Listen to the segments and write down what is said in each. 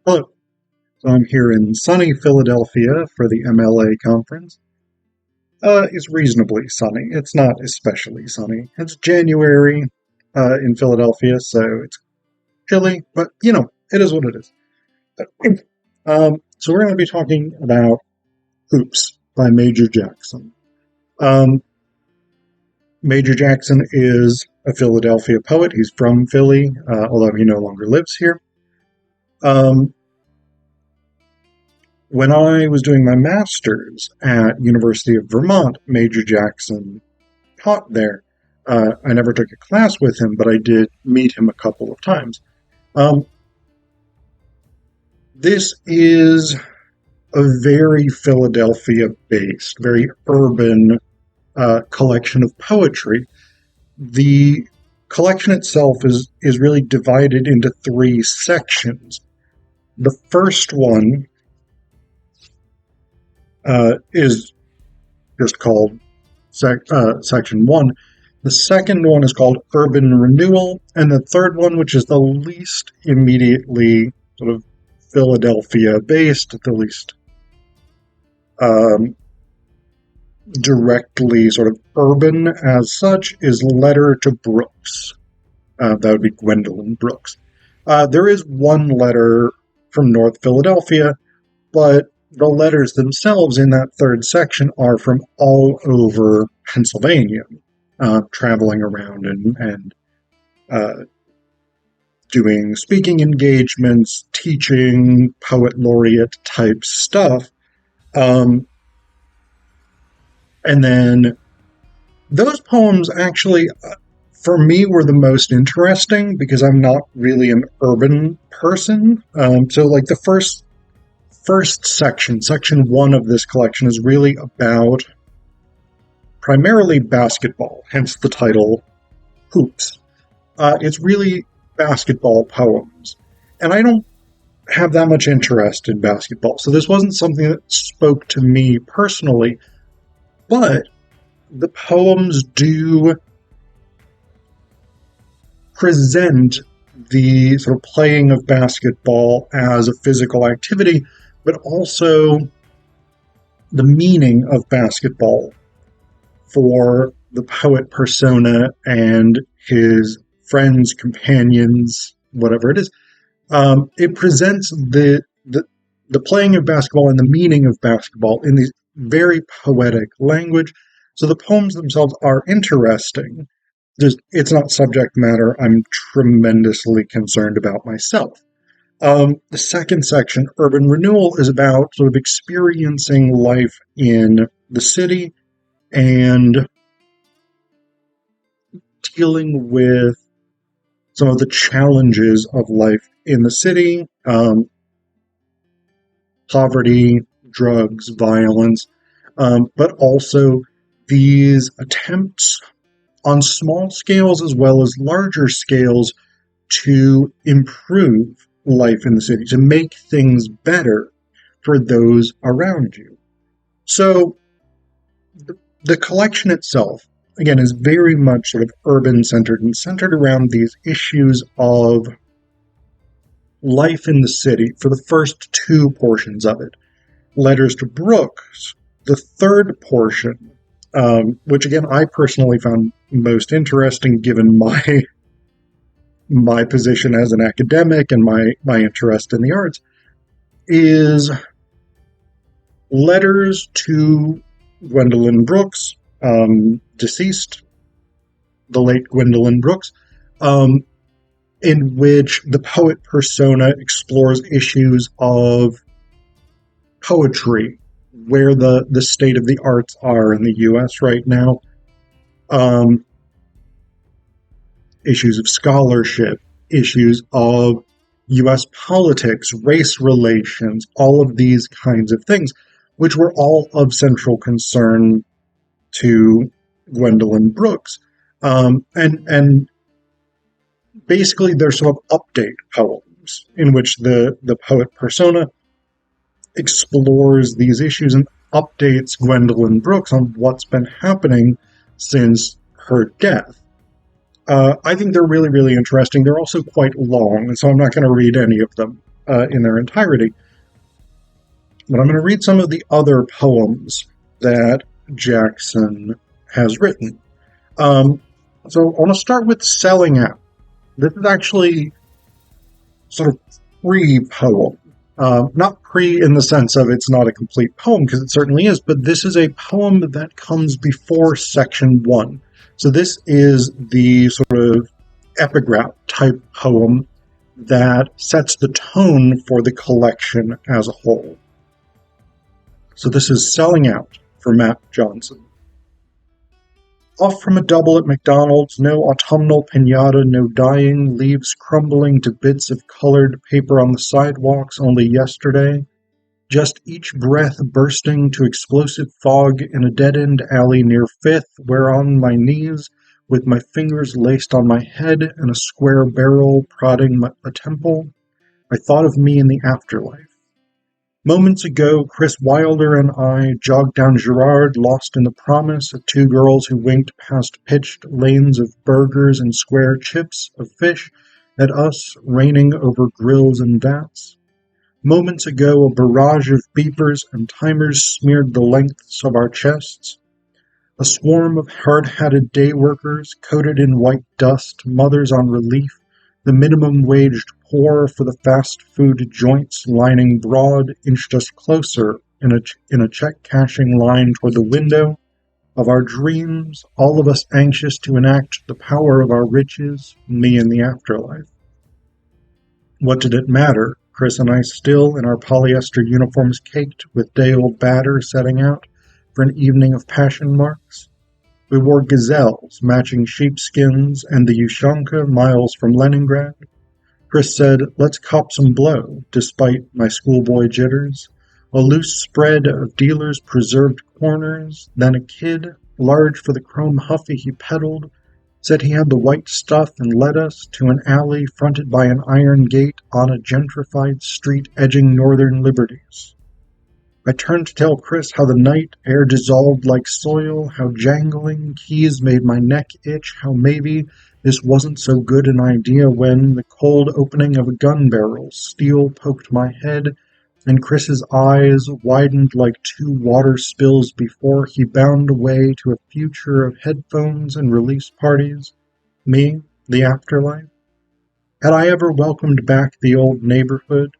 Hello. So I'm here in sunny Philadelphia for the MLA conference. It's reasonably sunny. It's not especially sunny. It's January in Philadelphia, so it's chilly, but it is what it is. So we're going to be talking about Hoops by Major Jackson. Major Jackson is a Philadelphia poet. He's from Philly, although he no longer lives here. When I was doing my master's at University of Vermont, Major Jackson taught there. I never took a class with him, but I did meet him a couple of times. This is a very Philadelphia-based, very urban collection of poetry. The collection itself is really divided into three sections. The first one is just called Section 1. The second one is called Urban Renewal, and the third one, which is the least immediately sort of Philadelphia-based, the least directly sort of urban as such, is Letter to Brooks. That would be Gwendolyn Brooks. There is one letter from North Philadelphia, but the letters themselves in that third section are from all over Pennsylvania, traveling around and doing speaking engagements, teaching, poet laureate type stuff. And then those poems actually, for me, were the most interesting because I'm not really an urban person. So like the first section, Section 1 of this collection, is really about primarily basketball, hence the title Hoops. It's really basketball poems. And I don't have that much interest in basketball, so this wasn't something that spoke to me personally, but the poems do present the sort of playing of basketball as a physical activity, but also the meaning of basketball for the poet persona and his friends, companions, whatever it is. It presents the playing of basketball and the meaning of basketball in these very poetic language. So the poems themselves are interesting. It's not subject matter I'm tremendously concerned about myself. The second section, Urban Renewal, is about sort of experiencing life in the city and dealing with some of the challenges of life in the city, poverty, drugs, violence, but also these attempts on small scales as well as larger scales to improve life in the city, to make things better for those around you. So the collection itself, again, is very much sort of urban-centered and centered around these issues of life in the city for the first two portions of it. Letters to Brooks, the third portion, which again I personally found most interesting given my position as an academic and my interest in the arts, is letters to Gwendolyn Brooks, deceased, the late Gwendolyn Brooks, in which the poet persona explores issues of poetry, where the state of the arts are in the U.S. right now, issues of scholarship, issues of U.S. politics, race relations, all of these kinds of things, which were all of central concern to Gwendolyn Brooks. And basically they're sort of update poems in which the poet persona explores these issues and updates Gwendolyn Brooks on what's been happening since her death. I think they're really, really interesting. They're also quite long, and so I'm not going to read any of them. in their entirety. But I'm going to read some of the other poems that Jackson has written. So I want to start with Selling Out. This is actually sort of pre-poem. Not pre in the sense of it's not a complete poem, because it certainly is, but this is a poem that comes before section 1. So this is the sort of epigraph type poem that sets the tone for the collection as a whole. So this is Selling Out for Matt Johnson. Off from a double at McDonald's, no autumnal piñata, no dying, leaves crumbling to bits of colored paper on the sidewalks only yesterday. Just each breath bursting to explosive fog in a dead-end alley near Fifth, where on my knees, with my fingers laced on my head and a square barrel prodding a temple, I thought of me in the afterlife. Moments ago, Chris Wilder and I jogged down Girard, lost in the promise of two girls who winked past pitched lanes of burgers and square chips of fish at us, raining over grills and vats. Moments ago, a barrage of beepers and timers smeared the lengths of our chests. A swarm of hard-hatted day workers, coated in white dust, mothers on relief, the minimum-waged poor for the fast food joints lining Broad inched us closer in a check-cashing line toward the window of our dreams, all of us anxious to enact the power of our riches, me in the afterlife. What did it matter, Chris and I still in our polyester uniforms caked with day-old batter setting out for an evening of passion marks? We wore gazelles, matching sheepskins, and the Ushanka miles from Leningrad. Chris said, let's cop some blow, despite my schoolboy jitters. A loose spread of dealers' preserved corners, then a kid, large for the chrome huffy he peddled, said he had the white stuff and led us to an alley fronted by an iron gate on a gentrified street edging northern liberties. I turned to tell Chris how the night air dissolved like soil, how jangling keys made my neck itch, how maybe this wasn't so good an idea when the cold opening of a gun barrel, steel poked my head, and Chris's eyes widened like two water spills before he bound away to a future of headphones and release parties. Me, the afterlife. Had I ever welcomed back the old neighborhood?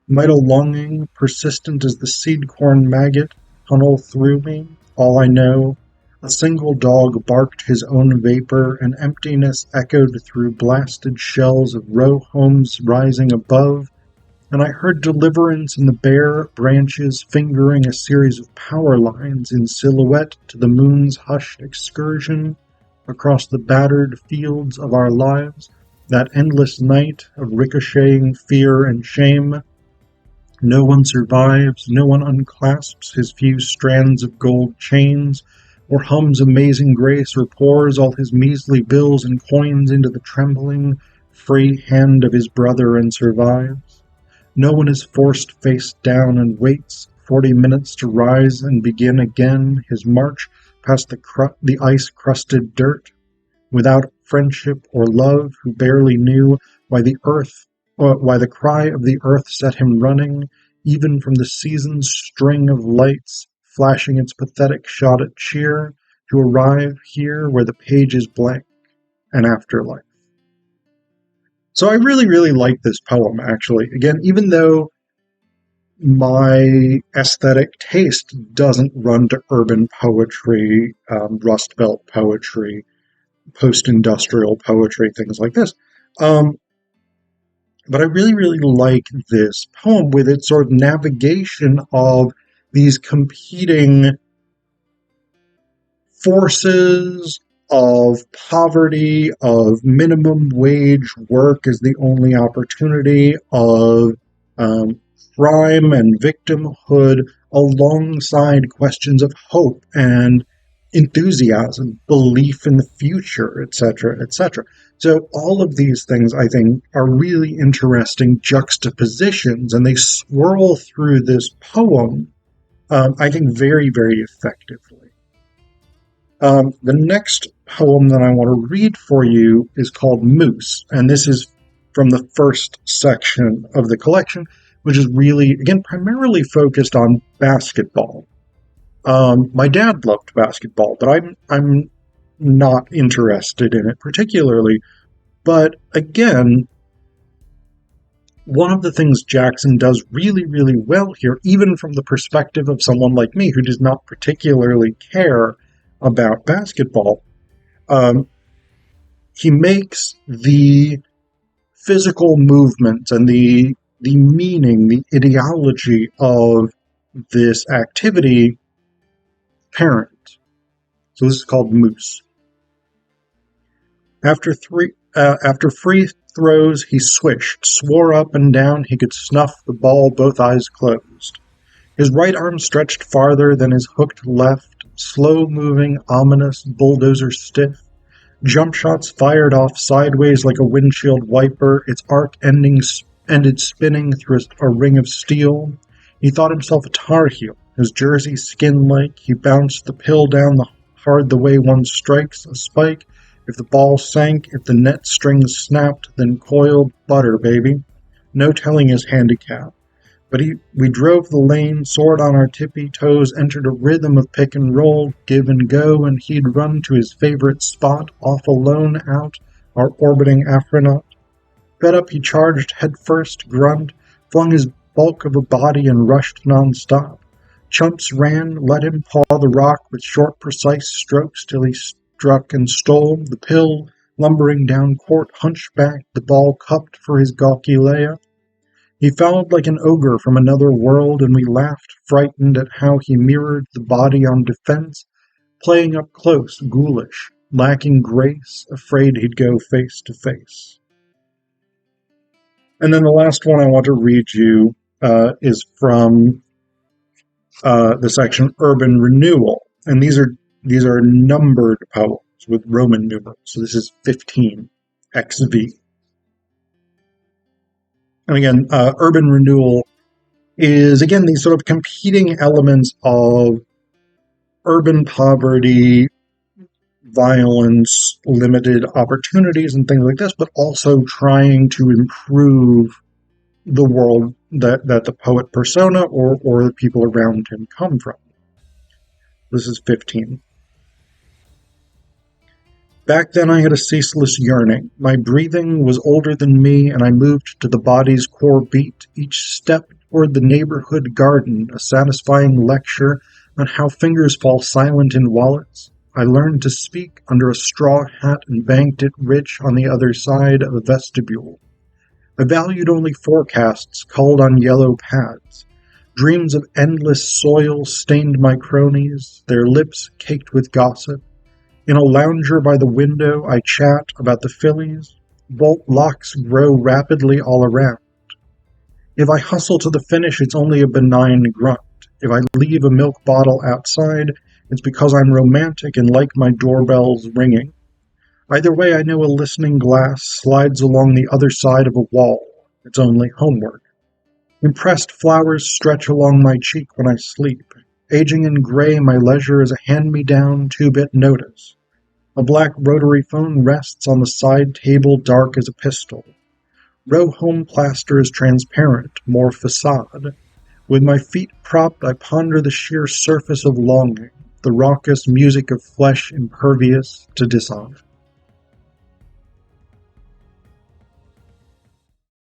Might a longing, persistent as the seed corn maggot, tunnel through me? All I know, a single dog barked his own vapor, and emptiness echoed through blasted shells of row homes rising above, and I heard deliverance in the bare branches fingering a series of power lines in silhouette to the moon's hushed excursion across the battered fields of our lives, that endless night of ricocheting fear and shame. No one survives, no one unclasps his few strands of gold chains, or hums Amazing Grace, or pours all his measly bills and coins into the trembling, free hand of his brother and survives. No one is forced face down and waits 40 minutes to rise and begin again his march past the ice-crusted dirt, without friendship or love, who barely knew why the cry of the earth set him running, even from the season's string of lights, flashing its pathetic shot at cheer, to arrive here where the page is blank, an afterlife. So I really, really like this poem, actually. Again, even though my aesthetic taste doesn't run to urban poetry, Rust Belt poetry, post-industrial poetry, things like this. But I really, really like this poem with its sort of navigation of these competing forces of poverty, of minimum wage work as the only opportunity, of crime and victimhood, alongside questions of hope and enthusiasm, belief in the future, etc., etc. So all of these things, I think, are really interesting juxtapositions, and they swirl through this poem, I think, very, very effectively. The next poem that I want to read for you is called Moose, and this is from the first section of the collection, which is really, again, primarily focused on basketball. My dad loved basketball, but I'm not interested in it particularly. But again, one of the things Jackson does really, really well here, even from the perspective of someone like me who does not particularly care about basketball, he makes the physical movement and the meaning, the ideology of this activity parent. So this is called Moose. After free throws, he swished, swore up and down he could snuff the ball, both eyes closed. His right arm stretched farther than his hooked left, slow-moving, ominous, bulldozer stiff. Jump shots fired off sideways like a windshield wiper, its arc ended spinning through a ring of steel. He thought himself a Tar Heel, his jersey skin-like. He bounced the pill down hard the way one strikes a spike. If the ball sank, if the net strings snapped, then coiled butter, baby. No telling his handicap. But we drove the lane, soared on our tippy toes, entered a rhythm of pick and roll, give and go, and he'd run to his favorite spot, off alone out, our orbiting astronaut. Fed up, he charged head first, grunt, flung his bulk of a body and rushed nonstop. Chumps ran, let him paw the rock with short, precise strokes till he struck and stole. The pill, lumbering down court, hunchbacked, the ball cupped for his gawky layup. He fouled like an ogre from another world, and we laughed, frightened at how he mirrored the body on defense, playing up close, ghoulish, lacking grace, afraid he'd go face to face. And then the last one I want to read you is from the section Urban Renewal, and these are numbered poems with Roman numerals. So this is 15 XV. And again, Urban Renewal is, again, these sort of competing elements of urban poverty, violence, limited opportunities, and things like this, but also trying to improve the world that the poet persona or the people around him come from. This is 15. Back then I had a ceaseless yearning. My breathing was older than me, and I moved to the body's core beat, each step toward the neighborhood garden, a satisfying lecture on how fingers fall silent in wallets. I learned to speak under a straw hat and banked it rich on the other side of a vestibule. I valued only forecasts culled on yellow pads. Dreams of endless soil stained my cronies, their lips caked with gossip. In a lounger by the window, I chat about the Phillies. Bolt locks grow rapidly all around. If I hustle to the finish, it's only a benign grunt. If I leave a milk bottle outside, it's because I'm romantic and like my doorbells ringing. Either way, I know a listening glass slides along the other side of a wall. It's only homework. Impressed flowers stretch along my cheek when I sleep. Aging in gray, my leisure is a hand-me-down 2-bit notice. A black rotary phone rests on the side table, dark as a pistol. Row home plaster is transparent, more facade. With my feet propped, I ponder the sheer surface of longing, the raucous music of flesh impervious to dishonor.